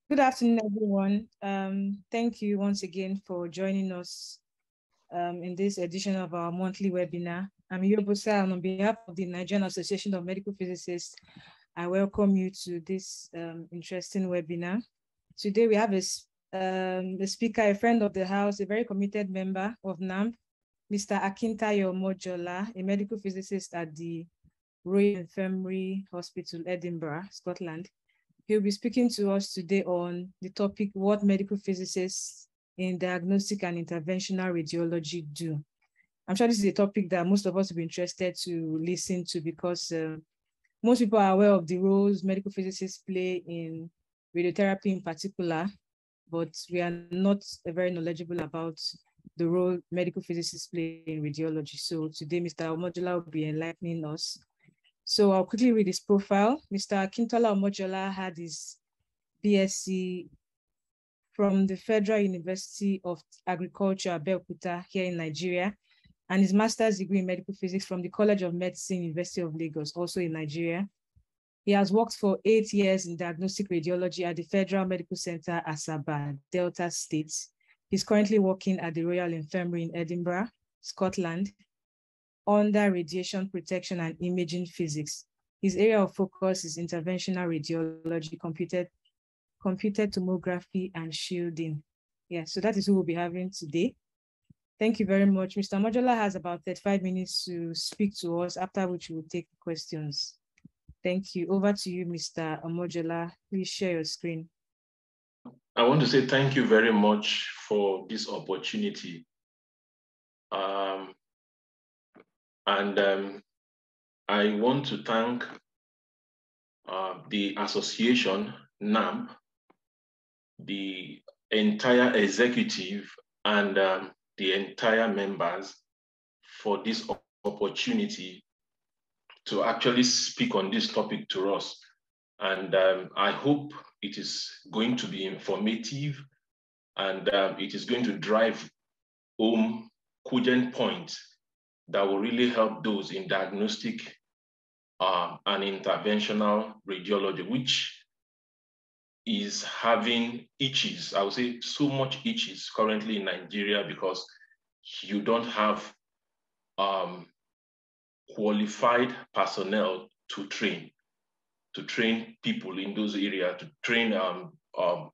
Good afternoon, everyone. Thank you once again for joining us in this edition of our monthly webinar. I'm Yobosa, and on behalf of the Nigerian Association of Medical Physicists, I welcome you to this interesting webinar. Today, we have a speaker, a friend of the house, a very committed member of NAMP, Mr. Akintayo Omojola, a medical physicist at the Royal Infirmary Hospital, Edinburgh, Scotland. He'll be speaking to us today on the topic, what medical physicists in diagnostic and interventional radiology do. I'm sure this is a topic that most of us will be interested to listen to because most people are aware of the roles medical physicists play in radiotherapy in particular, but we are not very knowledgeable about the role medical physicists play in radiology. So today, Mr. Omojola will be enlightening us. So I'll quickly read his profile. Mr. Akintayo Omojola had his BSc from the Federal University of Agriculture, Abeokuta, here in Nigeria, and his master's degree in medical physics from the College of Medicine, University of Lagos, also in Nigeria. He has worked for 8 years in diagnostic radiology at the Federal Medical Center, Asaba, Delta State. He's currently working at the Royal Infirmary in Edinburgh, Scotland, under radiation protection and imaging physics. His area of focus is interventional radiology, computed tomography, and shielding. Yeah, so that is who we'll be having today. Thank you very much. Mr. Omojola has about 35 minutes to speak to us, after which we'll take questions. Thank you. Over to you, Mr. Omojola. Please share your screen. I want to say thank you very much for this opportunity. I want to thank the association, NAMP, the entire executive, and the entire members for this opportunity to actually speak on this topic to us. And I hope it is going to be informative, and it is going to drive home cogent points that will really help those in diagnostic and interventional radiology, which is having itches. I would say so much itches currently in Nigeria because you don't have qualified personnel to train people in those areas, to train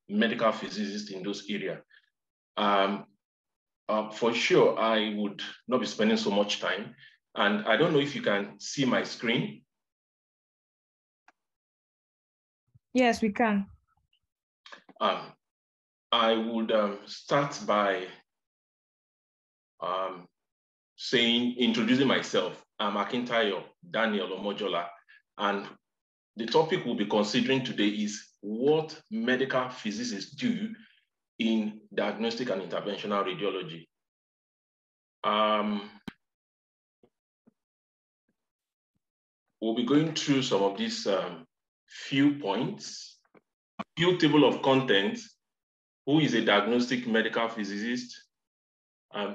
medical physicists in those areas. For sure, I would not be spending so much time. And I don't know if you can see my screen. Yes, we can. I would start by introducing myself. I'm Akintayo Daniel Omojola, and the topic we'll be considering today is what medical physicists do in diagnostic and interventional radiology. We'll be going through some of these few points, a few table of contents. Who is a diagnostic medical physicist,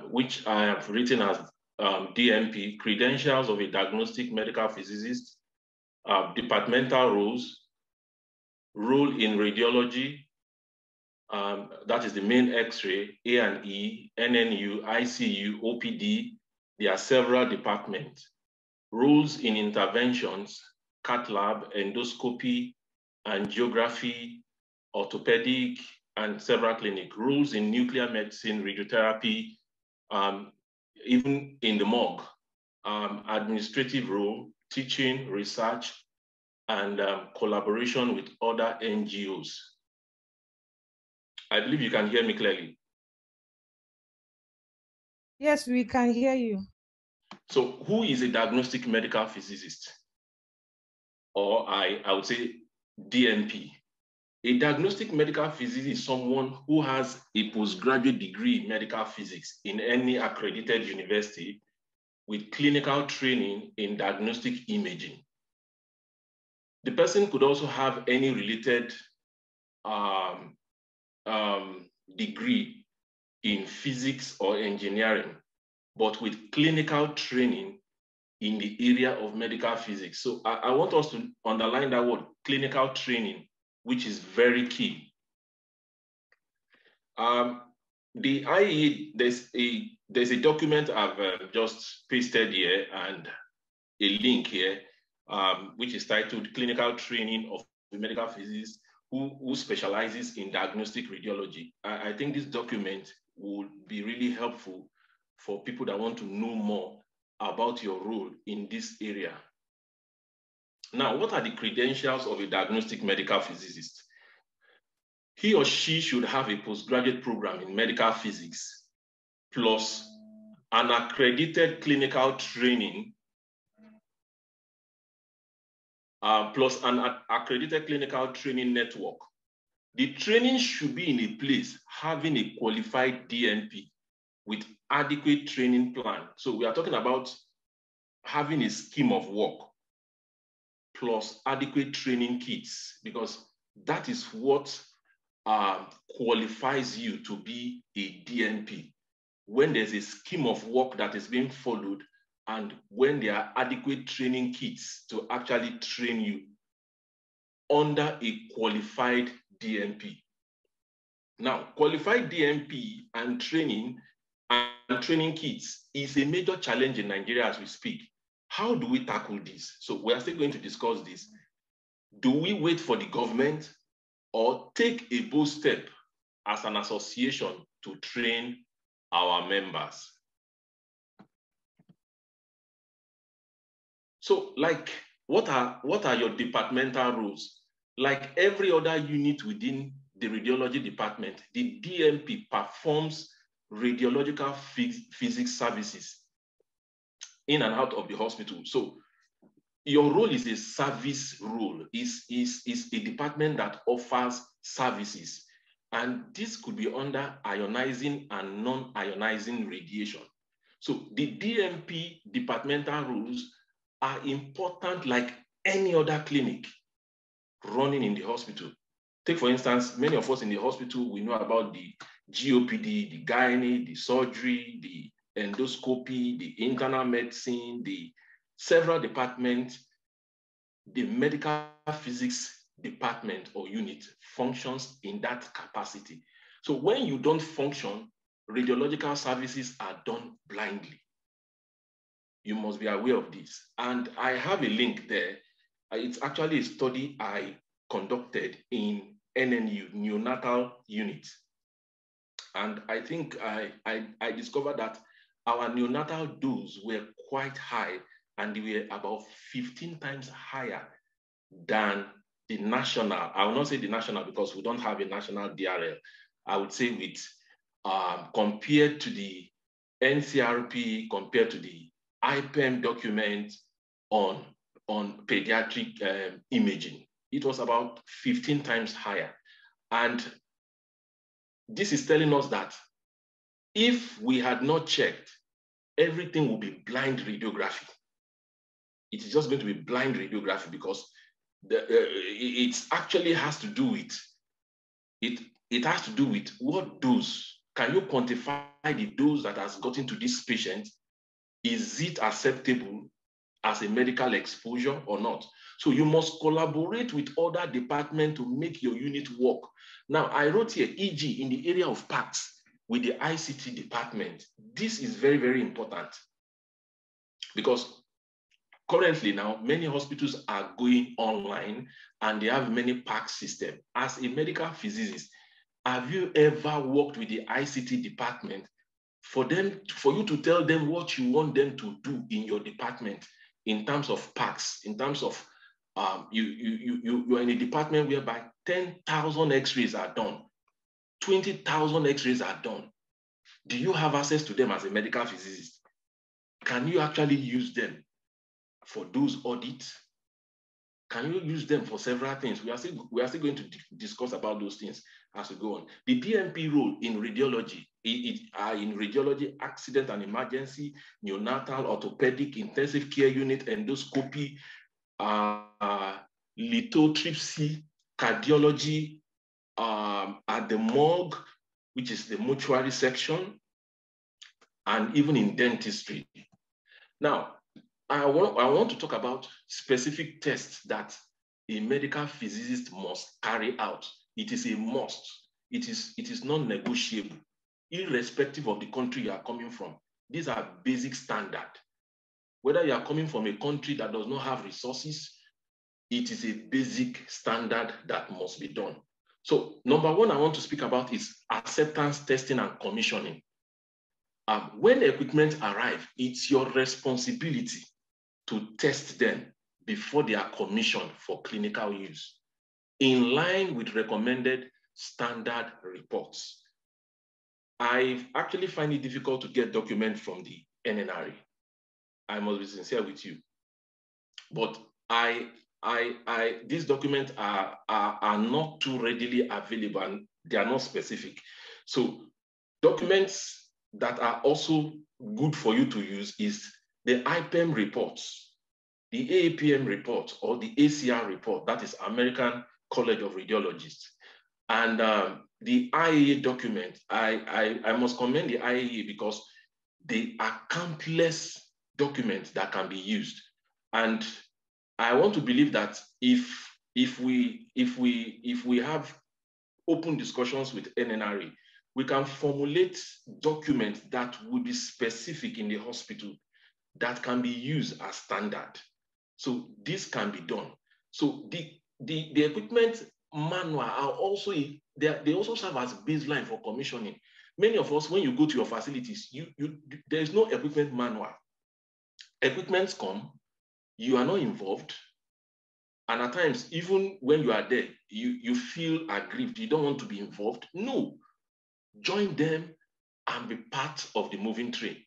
which I have written as DMP, credentials of a diagnostic medical physicist, departmental roles, role in radiology, that is the main X-ray, A&E, NNU, ICU, OPD. There are several departments. Roles in interventions, cath lab, endoscopy, angiography, orthopedic, and several clinic. Roles in nuclear medicine, radiotherapy, even in the morgue, administrative role, teaching, research, and collaboration with other NGOs. I believe you can hear me clearly. Yes, we can hear you. So who is a diagnostic medical physicist? Or I would say DMP. A diagnostic medical physicist is someone who has a postgraduate degree in medical physics in any accredited university with clinical training in diagnostic imaging. The person could also have any related degree in physics or engineering, but with clinical training in the area of medical physics. So I want us to underline that word, clinical training, which is very key. The IE, there's a document I've just pasted here and a link here, which is titled Clinical Training of a Medical Physicist who specializes in diagnostic radiology. I think this document will be really helpful for people that want to know more about your role in this area. Now, what are the credentials of a diagnostic medical physicist? He or she should have a postgraduate program in medical physics, plus an accredited clinical training, plus an accredited clinical training network. The training should be in a place having a qualified DNP with adequate training plan. So we are talking about having a scheme of work plus adequate training kits, because that is what qualifies you to be a DNP. When there's a scheme of work that is being followed and when there are adequate training kits to actually train you under a qualified DNP. Now, qualified DNP and training kits is a major challenge in Nigeria as we speak. How do we tackle this? So we are still going to discuss this. Do we wait for the government or take a bold step as an association to train our members? So, like, what are your departmental roles? Like every other unit within the radiology department, the DNP performs radiological physics services in and out of the hospital. So your role is a service role, is a department that offers services. And this could be under ionizing and non-ionizing radiation. So the DNP departmental roles are important like any other clinic running in the hospital. Take, for instance, many of us in the hospital, we know about the GOPD, the gynae, the surgery, the endoscopy, the internal medicine, the several departments. The medical physics department or unit functions in that capacity. So when you don't function, radiological services are done blindly. You must be aware of this. And I have a link there. It's actually a study I conducted in NNU, neonatal unit. And I think I discovered that our neonatal dose were quite high, and they were about 15 times higher than the national. I will not say the national because we don't have a national DRL. I would say with compared to the NCRP, compared to the IPEM document on pediatric imaging, it was about 15 times higher. And this is telling us that if we had not checked, everything will be blind radiography. It is just going to be blind radiography because it actually has to do with it has to do with what dose. Can you quantify the dose that has gotten to this patient? Is it acceptable as a medical exposure or not? So you must collaborate with other departments to make your unit work. Now, I wrote here, e.g., in the area of PACS with the ICT department. This is very, very important because currently now, many hospitals are going online and they have many PACS systems. As a medical physicist, have you ever worked with the ICT department for you to tell them what you want them to do in your department in terms of PACS, in terms of you're in a department whereby 10,000 x-rays are done, 20,000 x-rays are done. Do you have access to them as a medical physicist? Can you actually use them for those audits? Can you use them for several things? We are still going to discuss about those things as we go on. The DNP role in radiology, in radiology, accident and emergency, neonatal, orthopedic, intensive care unit, endoscopy, lithotripsy, cardiology, at the morgue, which is the mortuary section, and even in dentistry. Now, I want to talk about specific tests that a medical physicist must carry out. It is a must. it is non-negotiable, irrespective of the country you are coming from. These are basic standards. Whether you are coming from a country that does not have resources, it is a basic standard that must be done. So number one I want to speak about is acceptance testing and commissioning. When equipment arrive, it's your responsibility to test them before they are commissioned for clinical use, in line with recommended standard reports. I actually find it difficult to get documents from the NNRA. I must be sincere with you. But these documents are not too readily available, and they are not specific. So documents that are also good for you to use is the IPEM reports, the AAPM report, or the ACR report, that is American College of Radiologists. And the IAEA document, I must commend the IAEA because they are countless documents that can be used. And I want to believe that if we have open discussions with NNRA, we can formulate documents that would be specific in the hospital that can be used as standard. So this can be done. So the equipment manual are also, they also serve as baseline for commissioning. Many of us, when you go to your facilities, there is no equipment manual. Equipments come, you are not involved. And at times, even when you are there, you feel aggrieved. You don't want to be involved. No, join them and be part of the moving train.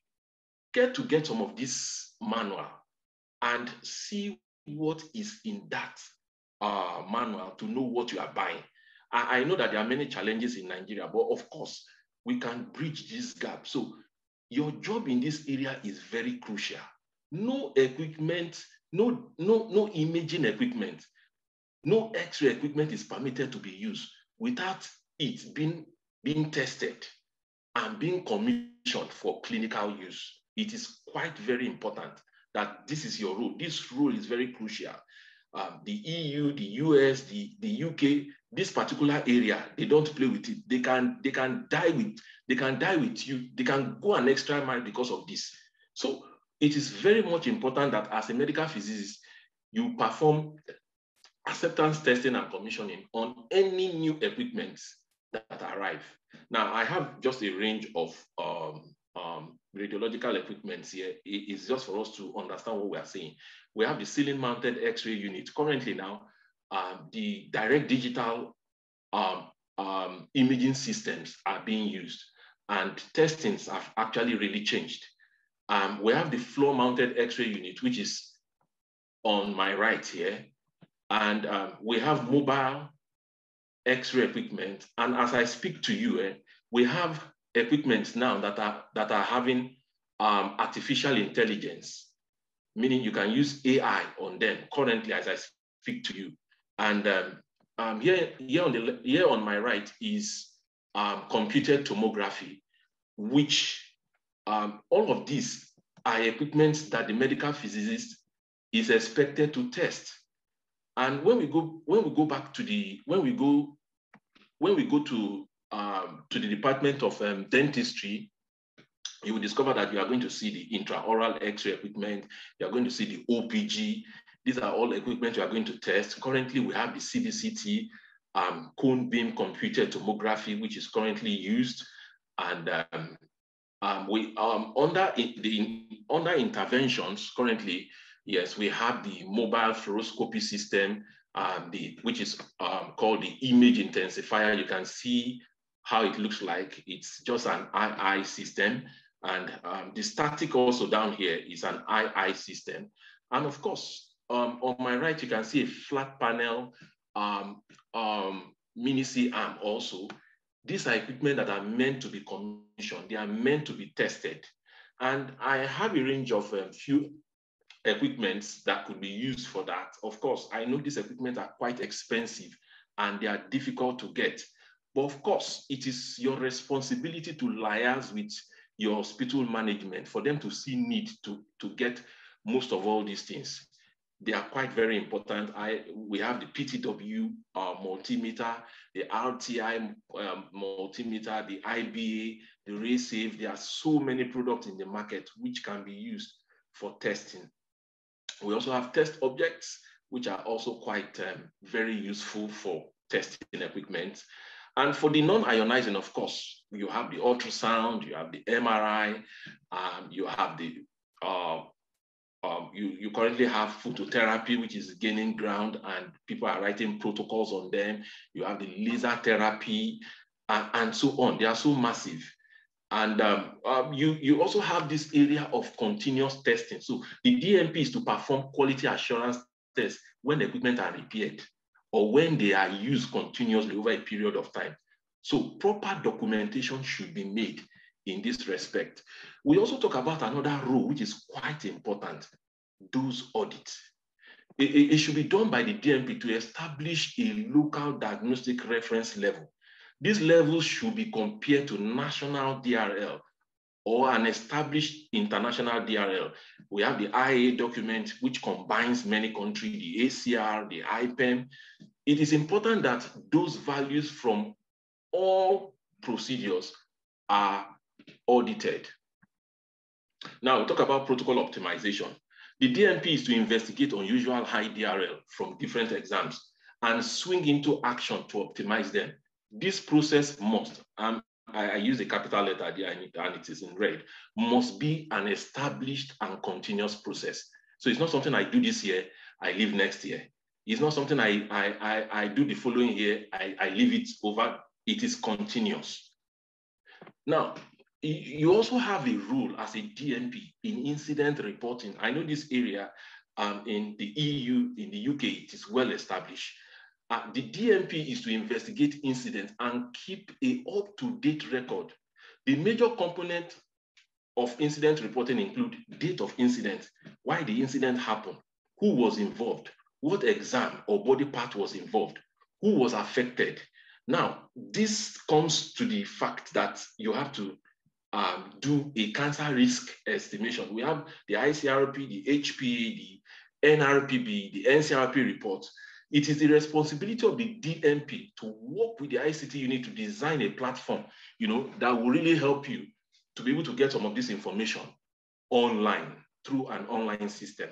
Get some of this manual and see what is in that manual to know what you are buying. I know that there are many challenges in Nigeria, but of course, we can bridge this gap. So your job in this area is very crucial. No equipment, no imaging equipment, no X-ray equipment is permitted to be used without it being tested and being commissioned for clinical use. It is quite very important that this is your role. This role is very crucial. The EU, the US, the UK, this particular area, they don't play with it. They can die with you. They can go an extra mile because of this. So it is very much important that as a medical physicist, you perform acceptance testing and commissioning on any new equipment that arrive. Now, I have just a range of radiological equipments here. It's just for us to understand what we are saying. We have the ceiling-mounted X-ray unit. Currently now, the direct digital imaging systems are being used, and testings have actually really changed. We have the floor-mounted X-ray unit, which is on my right here, and we have mobile X-ray equipment. And as I speak to you, we have equipment now that are having artificial intelligence, meaning you can use AI on them currently as I speak to you. And here on my right is computed tomography, which all of these are equipment that the medical physicist is expected to test. And when we go to the Department of Dentistry, you will discover that you are going to see the intraoral X-ray equipment. You are going to see the OPG. These are all equipment you are going to test. Currently, we have the CBCT, cone beam computed tomography, which is currently used, and under interventions currently. Yes, we have the mobile fluoroscopy system, which is called the image intensifier. You can see how it looks like. It's just an II system. And the static also down here is an II system. And of course, on my right, you can see a flat panel mini C-arm also. These are equipment that are meant to be commissioned. They are meant to be tested. And I have a range of few equipments that could be used for that. Of course, I know these equipment are quite expensive and they are difficult to get. But of course, it is your responsibility to liaise with your hospital management for them to see need to get most of all these things. They are quite very important. We have the PTW multimeter, the RTI multimeter, the IBA, the RaySafe. There are so many products in the market which can be used for testing. We also have test objects, which are also quite very useful for testing equipment. And for the non-ionizing, of course, you have the ultrasound, you have the MRI, you have the you currently have phototherapy, which is gaining ground, and people are writing protocols on them. You have the laser therapy, and so on. They are so massive. And you also have this area of continuous testing. So the DMP is to perform quality assurance tests when equipment are repaired or when they are used continuously over a period of time. So proper documentation should be made in this respect. We also talk about another rule, which is quite important, those audits. It should be done by the DMP to establish a local diagnostic reference level. These levels should be compared to national DRL or an established international DRL. We have the IAA document, which combines many countries, the ACR, the IPEM. It is important that those values from all procedures are audited. Now, we'll talk about protocol optimization. The DMP is to investigate unusual high DRL from different exams and swing into action to optimize them. This process must, I use a capital letter there and it is in red, must be an established and continuous process. So it's not something I do this year, I leave next year. It's not something I do the following year, I leave it over. It is continuous. Now, you also have a role as a DMP in incident reporting. I know this area in the EU, in the UK, it is well established. The DMP is to investigate incidents and keep an up-to-date record. The major component of incident reporting include date of incident, why the incident happened, who was involved, what exam or body part was involved, who was affected. Now, this comes to the fact that you have to do a cancer risk estimation. We have the ICRP, the HPA, the NRPB, the NCRP report. It is the responsibility of the DMP to work with the ICT unit to design a platform, that will really help you to be able to get some of this information online through an online system.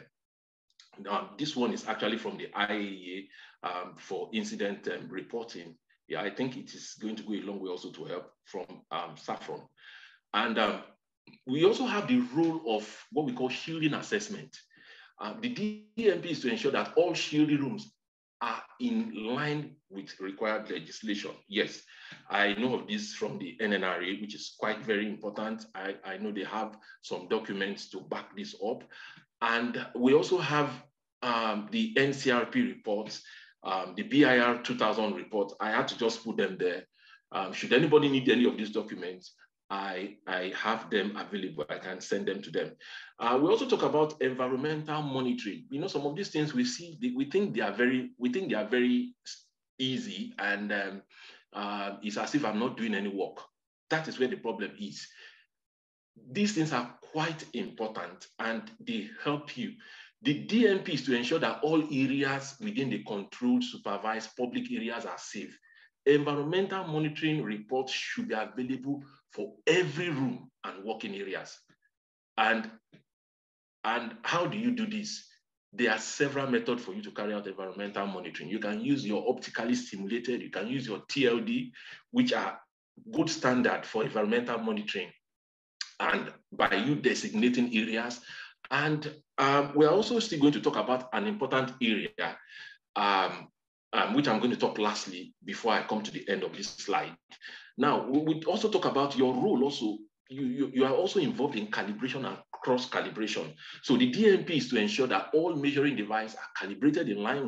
This one is actually from the IAEA for incident reporting. Yeah, I think it is going to go a long way also to help from Saffron. And we also have the role of what we call shielding assessment. The DMP is to ensure that all shielding rooms are in line with required legislation. Yes, I know of this from the NNRA, which is quite very important. I know they have some documents to back this up. And we also have the NCRP reports, the BIR 2000 report. I had to just put them there. Should anybody need any of these documents, I have them available. I can send them to them. We also talk about environmental monitoring. Some of these things we see, we think they are very easy, and it's as if I'm not doing any work. That is where the problem is. These things are quite important and they help you. The DMP is to ensure that all areas within the controlled, supervised public areas are safe. Environmental monitoring reports should be available for every room and working areas. And how do you do this? There are several methods for you to carry out environmental monitoring. You can use your optically stimulated, you can use your TLD, which are good standard for environmental monitoring, and by you designating areas. And we're also still going to talk about an important area, which I'm going to talk lastly before I come to the end of this slide. Now, we also talk about your role also. You are also involved in calibration and cross-calibration. So the DMP is to ensure that all measuring devices are calibrated in line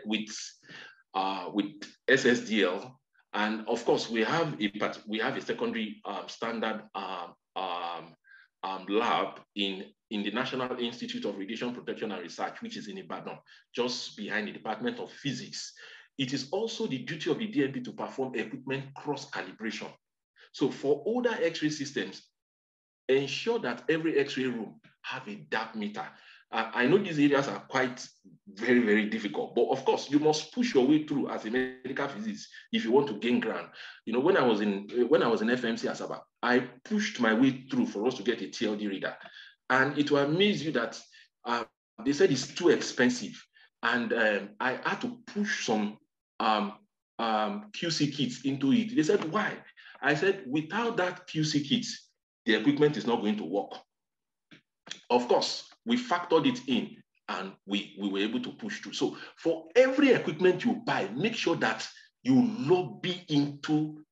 with SSDL. And of course, we have a secondary standard lab in the National Institute of Radiation Protection and Research, which is in Ibadan, just behind the Department of Physics. It is also the duty of the DMP to perform equipment cross-calibration. So for older X-ray systems, ensure that every X-ray room have a depth meter. I know these areas are quite very, very difficult, but of course, you must push your way through as a medical physicist if you want to gain ground. You know, when I was in FMC Asaba, I pushed my way through for us to get a TLD reader. And it will amaze you that they said it's too expensive. And I had to push some QC kits into it. They said, why? I said, without that QC kit, the equipment is not going to work. Of course, we factored it in and we were able to push through. So for every equipment you buy, make sure that you lobby into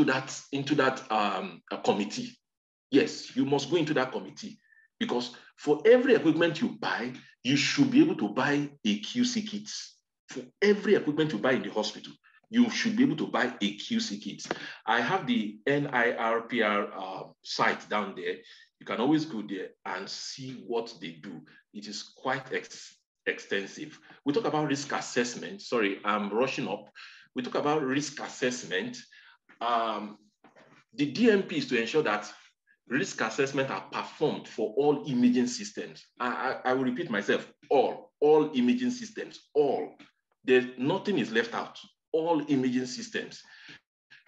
that committee. Yes, you must go into that committee, because for every equipment you buy, you should be able to buy a QC kit. For every equipment you buy in the hospital, you should be able to buy a QC kit. I have the NIRPR site down there. You can always go there and see what they do. It is quite extensive. We talk about risk assessment. Sorry, I'm rushing up. We talk about risk assessment. The DMP is to ensure that risk assessment are performed for all imaging systems. I will repeat myself, all imaging systems, all. Nothing is left out, all imaging systems.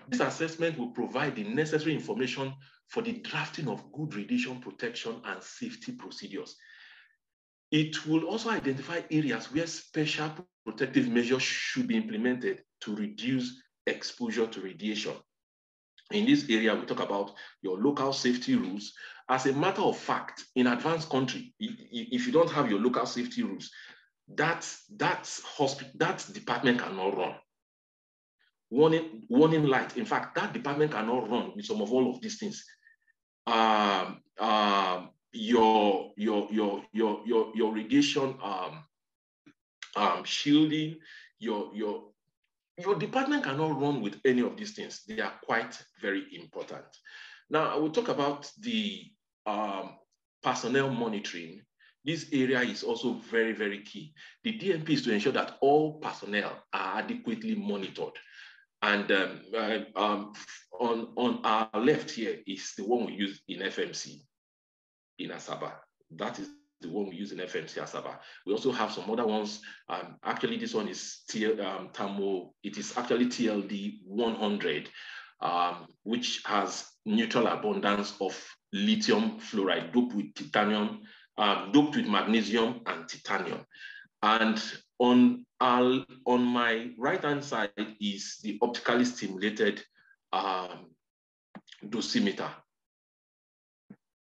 This assessment will provide the necessary information for the drafting of good radiation protection and safety procedures. It will also identify areas where special protective measures should be implemented to reduce exposure to radiation. In this area, we talk about your local safety rules. As a matter of fact, in advanced country, if you don't have your local safety rules, that department cannot run. Warning light. In fact, that department cannot run with some of all of these things. Your radiation shielding, your department cannot run with any of these things. They are quite very important. Now, I will talk about the personnel monitoring. This area is also very, very key. The DMP is to ensure that all personnel are adequately monitored. And on our left here is the one we use in FMC in Asaba. That is the one we use in FMC Asaba. We also have some other ones. Actually, this one is TAMO. It is actually TLD 100, which has neutral abundance of lithium fluoride doped with titanium, doped with magnesium and titanium. And on my right-hand side is the optically stimulated dosimeter.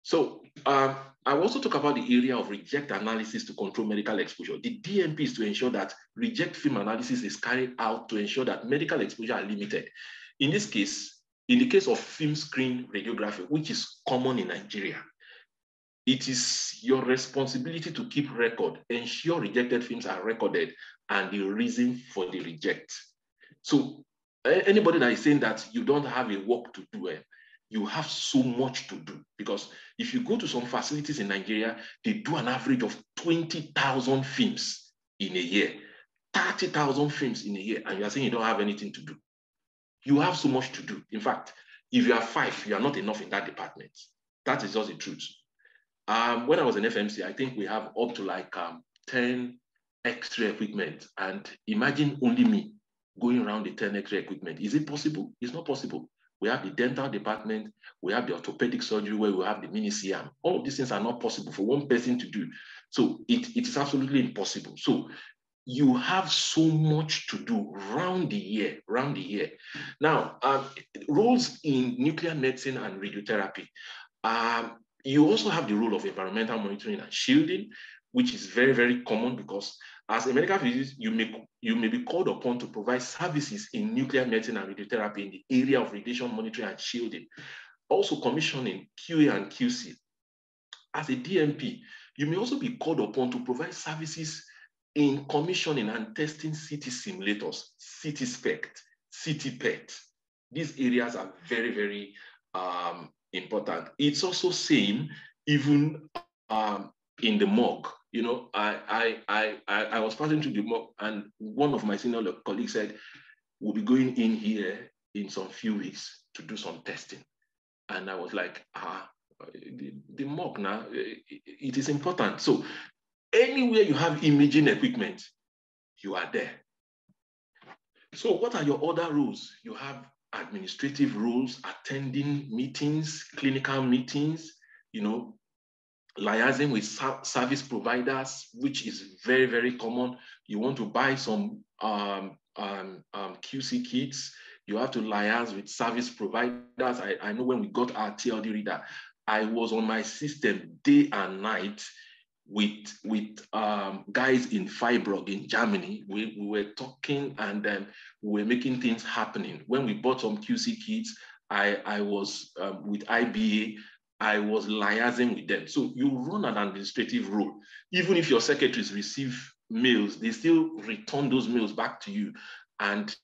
So I will also talk about the area of reject analysis to control medical exposure. The DMP is to ensure that reject film analysis is carried out to ensure that medical exposure are limited. In this case, in the case of film screen radiography, which is common in Nigeria, it is your responsibility to keep record, ensure rejected films are recorded, and the reason for the reject. So anybody that is saying that you don't have a work to do, you have so much to do, because if you go to some facilities in Nigeria, they do an average of 20,000 films in a year, 30,000 films in a year, and you are saying you don't have anything to do. You have so much to do. In fact, if you are 5, you are not enough in that department. That is just the truth. When I was in FMC, I think we have up to like 10 X-ray equipment, and imagine only me going around the 10 X-ray equipment. Is it possible? It's not possible. We have the dental department, we have the orthopedic surgery where we have the mini CM. All of these things are not possible for one person to do. So it is absolutely impossible. So you have so much to do round the year. Now, roles in nuclear medicine and radiotherapy. You also have the role of environmental monitoring and shielding, which is very, very common because as a medical physicist, you may be called upon to provide services in nuclear medicine and radiotherapy in the area of radiation monitoring and shielding. Also commissioning QA and QC. As a DMP, you may also be called upon to provide services in commissioning and testing CT simulators, CT SPECT, CT PET. These areas are very, very important. It's also same even in the morgue. You know, I was passing through the morgue, and one of my senior colleagues said, we'll be going in here in some few weeks to do some testing. And I was like, the morgue now, it is important. So Anywhere you have imaging equipment, you are there. So what are your other roles? You have administrative roles, attending meetings, clinical meetings, liaising with service providers, which is very, very common. You want to buy some QC kits, you have to liaise with service providers. I know when we got our TLD reader, I was on my system day and night with guys in Freiburg in Germany. We were talking and we were making things happening. When we bought some QC kits, I was with IBA, I was liaising with them. So you run an administrative role. Even if your secretaries receive mails, they still return those mails back to you. And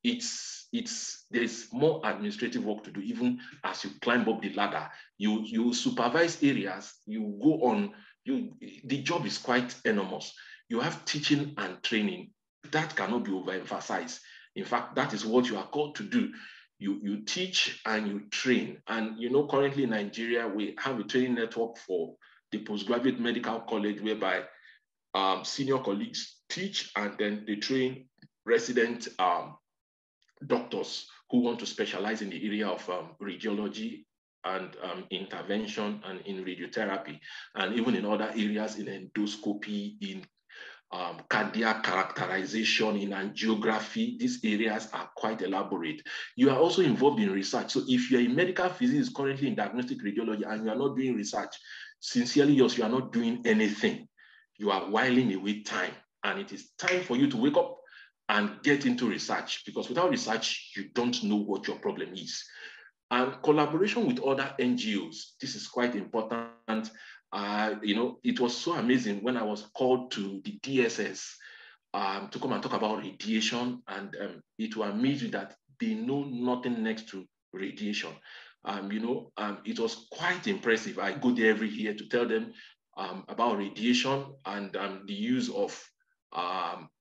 there's more administrative work to do. Even as you climb up the ladder, you supervise areas, you go on, the job is quite enormous. You have teaching and training. That cannot be overemphasized. In fact, that is what you are called to do. You teach and you train. And currently in Nigeria, we have a training network for the postgraduate medical college whereby senior colleagues teach and then they train resident doctors who want to specialize in the area of radiology and intervention and in radiotherapy, and even in other areas in endoscopy, in cardiac characterization, in angiography. These areas are quite elaborate. You are also involved in research. So if you're a medical physicist currently in diagnostic radiology and you are not doing research, sincerely yours, you are not doing anything. You are whiling away time. And it is time for you to wake up and get into research, because without research, you don't know what your problem is. And collaboration with other NGOs, this is quite important. It was so amazing when I was called to the DSS to come and talk about radiation, and it was amazing that they know nothing next to radiation. It was quite impressive. I go there every year to tell them about radiation and the use of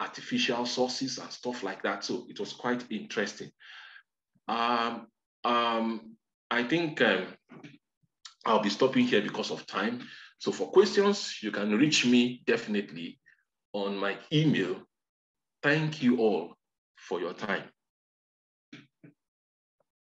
artificial sources and stuff like that. So it was quite interesting. I think I'll be stopping here because of time. So for questions, you can reach me definitely on my email. Thank you all for your time.